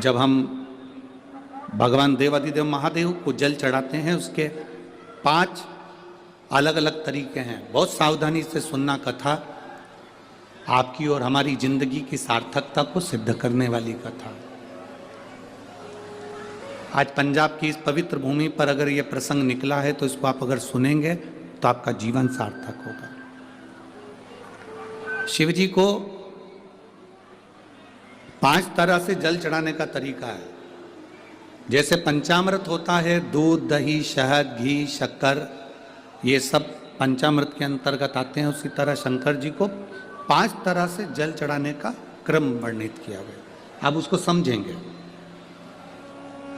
जब हम भगवान देवाधिदेव महादेव को जल चढ़ाते हैं, उसके 5 अलग अलग तरीके हैं। बहुत सावधानी से सुनना कथा, आपकी और हमारी जिंदगी की सार्थकता को सिद्ध करने वाली कथा। आज पंजाब की इस पवित्र भूमि पर अगर ये प्रसंग निकला है तो इसको आप अगर सुनेंगे तो आपका जीवन सार्थक होगा। शिव जी को 5 तरह से जल चढ़ाने का तरीका है। जैसे पंचामृत होता है, दूध, दही, शहद, घी, शक्कर, ये सब पंचामृत के अंतर्गत आते हैं। उसी तरह शंकर जी को 5 तरह से जल चढ़ाने का क्रम वर्णित किया गया। आप उसको समझेंगे,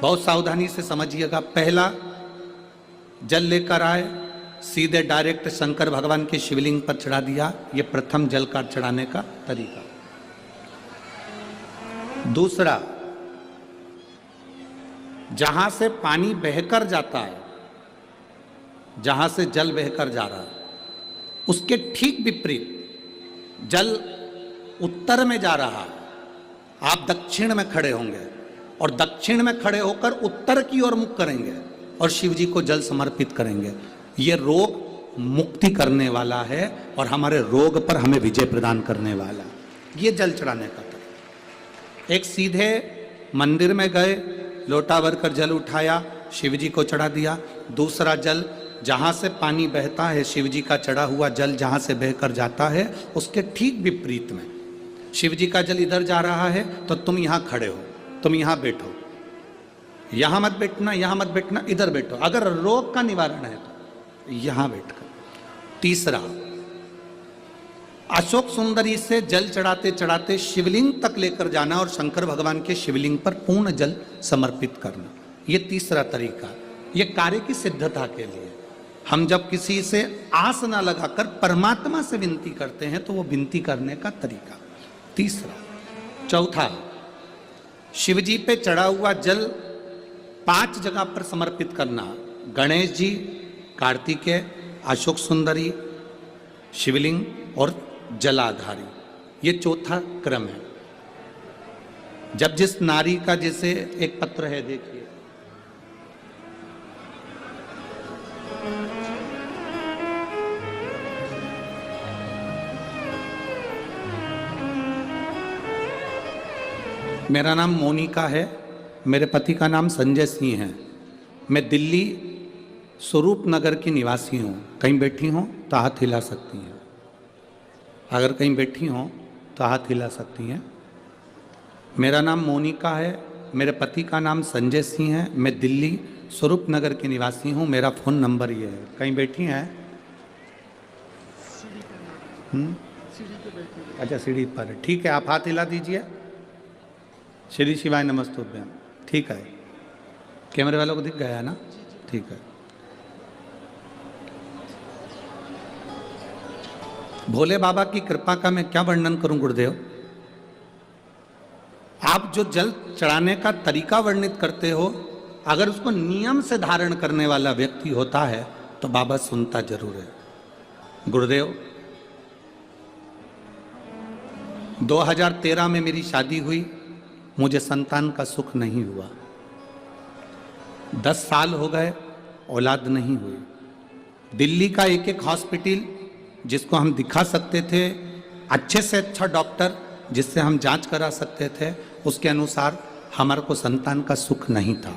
बहुत सावधानी से समझिएगा। पहला, जल लेकर आए, सीधे डायरेक्ट शंकर भगवान के शिवलिंग पर चढ़ा दिया। ये प्रथम जल का चढ़ाने का तरीका। दूसरा, जहां से पानी बहकर जाता है, जहां से जल बहकर जा रहा है, उसके ठीक विपरीत जल उत्तर में जा रहा है, आप दक्षिण में खड़े होंगे और दक्षिण में खड़े होकर उत्तर की ओर मुख करेंगे और शिव जी को जल समर्पित करेंगे। ये रोग मुक्ति करने वाला है और हमारे रोग पर हमें विजय प्रदान करने वाला। ये जल चढ़ाने का तरीका। एक, सीधे मंदिर में गए, लोटा भरकर जल उठाया, शिव जी को चढ़ा दिया। दूसरा, जल जहाँ से पानी बहता है, शिव जी का चढ़ा हुआ जल जहाँ से बहकर जाता है, उसके ठीक विपरीत में शिव जी का जल इधर जा रहा है तो तुम यहाँ खड़े हो, तुम यहाँ बैठो, यहाँ मत बैठना, यहाँ मत बैठना, इधर बैठो। अगर रोग का निवारण है तो यहाँ बैठकर। तीसरा, अशोक सुंदरी से जल चढ़ाते चढ़ाते शिवलिंग तक लेकर जाना और शंकर भगवान के शिवलिंग पर पूर्ण जल समर्पित करना। ये तीसरा तरीका। ये कार्य की सिद्धता के लिए। हम जब किसी से आस ना लगाकर परमात्मा से विनती करते हैं तो वो विनती करने का तरीका। तीसरा। चौथा, शिव जी पे चढ़ा हुआ जल 5 जगह पर समर्पित करना। गणेश जी, कार्तिकेय, अशोक सुंदरी, शिवलिंग और जलाधारी। ये चौथा क्रम है। जब जिस नारी का, जैसे एक पत्र है, देखिए, मेरा नाम मोनिका है, मेरे पति का नाम संजय सिंह है। मैं दिल्ली स्वरूप नगर की निवासी हूँ। कहीं बैठी हों तो हाथ हिला सकती हैं। अगर कहीं बैठी हों तो हाथ हिला सकती हैं। मेरा नाम मोनिका है, मेरे पति का नाम संजय सिंह है। मैं दिल्ली स्वरूप नगर की निवासी हूँ। मेरा फ़ोन नंबर ये है। कहीं बैठी हैं? अच्छा, सीढ़ी पर है। ठीक है, आप हाथ हिला दीजिए। श्री शिवाय नमस्तुभ्यम। ठीक है, कैमरे वालों को दिख गया है ना? ठीक है। भोले बाबा की कृपा का मैं क्या वर्णन करूं गुरुदेव। आप जो जल चढ़ाने का तरीका वर्णित करते हो, अगर उसको नियम से धारण करने वाला व्यक्ति होता है तो बाबा सुनता जरूर है। गुरुदेव, 2013 में मेरी शादी हुई, मुझे संतान का सुख नहीं हुआ। 10 साल हो गए, औलाद नहीं हुई। दिल्ली का एक हॉस्पिटल जिसको हम दिखा सकते थे, अच्छे से अच्छा डॉक्टर जिससे हम जांच करा सकते थे, उसके अनुसार हमारे को संतान का सुख नहीं था।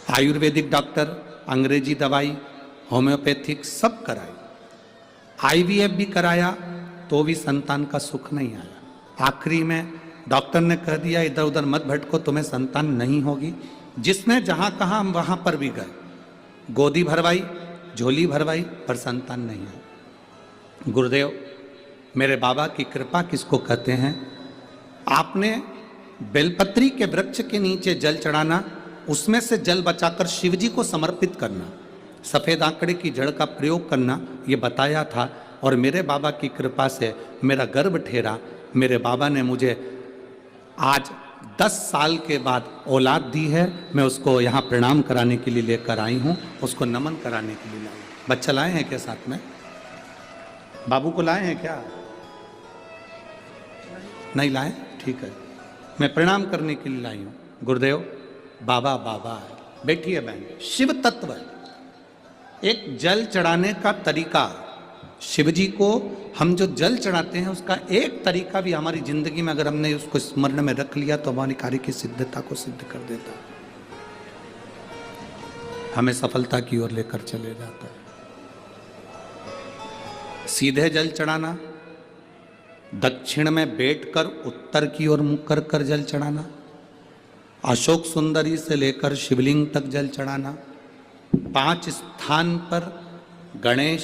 आयुर्वेदिक डॉक्टर, अंग्रेजी दवाई, होम्योपैथिक सब कराई, IVF भी कराया तो भी संतान का सुख नहीं आया। आखिरी में डॉक्टर ने कह दिया, इधर उधर मत भटको, तुम्हें संतान नहीं होगी। जिसने जहां कहा हम वहां पर भी गए, गोदी भरवाई, झोली भरवाई, पर संतान नहीं है। गुरुदेव, मेरे बाबा की कृपा किसको कहते हैं? आपने बेलपत्री के वृक्ष के नीचे जल चढ़ाना, उसमें से जल बचाकर शिव जी को समर्पित करना, सफेद आंकड़े की जड़ का प्रयोग करना, ये बताया था। और मेरे बाबा की कृपा से मेरा गर्भ ठेरा। मेरे बाबा ने मुझे आज 10 साल के बाद औलाद दी है। मैं उसको यहाँ प्रणाम कराने के लिए लेकर आई हूँ, उसको नमन कराने के लिए लाई। बच्चा लाए हैं क्या साथ में? बाबू को लाए हैं क्या? नहीं लाए? ठीक है। मैं प्रणाम करने के लिए लाई हूं। गुरुदेव बाबा बाबा है, बैठिए बहन। शिव तत्व है, एक जल चढ़ाने का तरीका। शिव जी को हम जो जल चढ़ाते हैं उसका एक तरीका भी हमारी जिंदगी में अगर हमने उसको स्मरण में रख लिया तो हमारी कार्य की सिद्धता को सिद्ध कर देता है, हमें सफलता की ओर लेकर चले जाता है। सीधे जल चढ़ाना, दक्षिण में बैठकर उत्तर की ओर मुख कर कर जल चढ़ाना, अशोक सुंदरी से लेकर शिवलिंग तक जल चढ़ाना, 5 स्थान पर गणेश,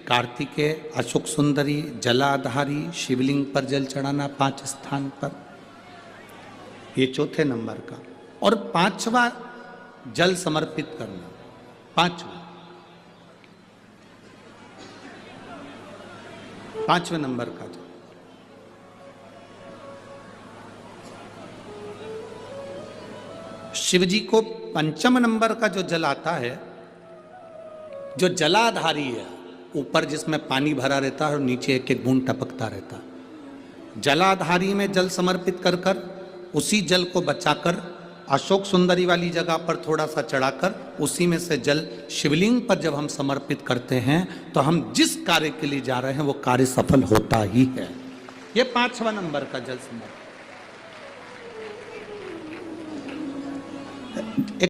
कार्तिकेय, अशोक सुंदरी, जलाधारी, शिवलिंग पर जल चढ़ाना 5 स्थान पर, ये चौथे नंबर का। और 5वां जल समर्पित करना, 5वें नंबर का जल। शिव जी को 5म नंबर का जो जल आता है, जो जलाधारी है, ऊपर जिसमें पानी भरा रहता है और नीचे एक एक बूंद टपकता रहता है, जलाधारी में जल समर्पित कर कर उसी जल को बचाकर अशोक सुंदरी वाली जगह पर थोड़ा सा चढ़ाकर उसी में से जल शिवलिंग पर जब हम समर्पित करते हैं तो हम जिस कार्य के लिए जा रहे हैं वो कार्य सफल होता ही है। ये 5वां नंबर का जल समर्पित।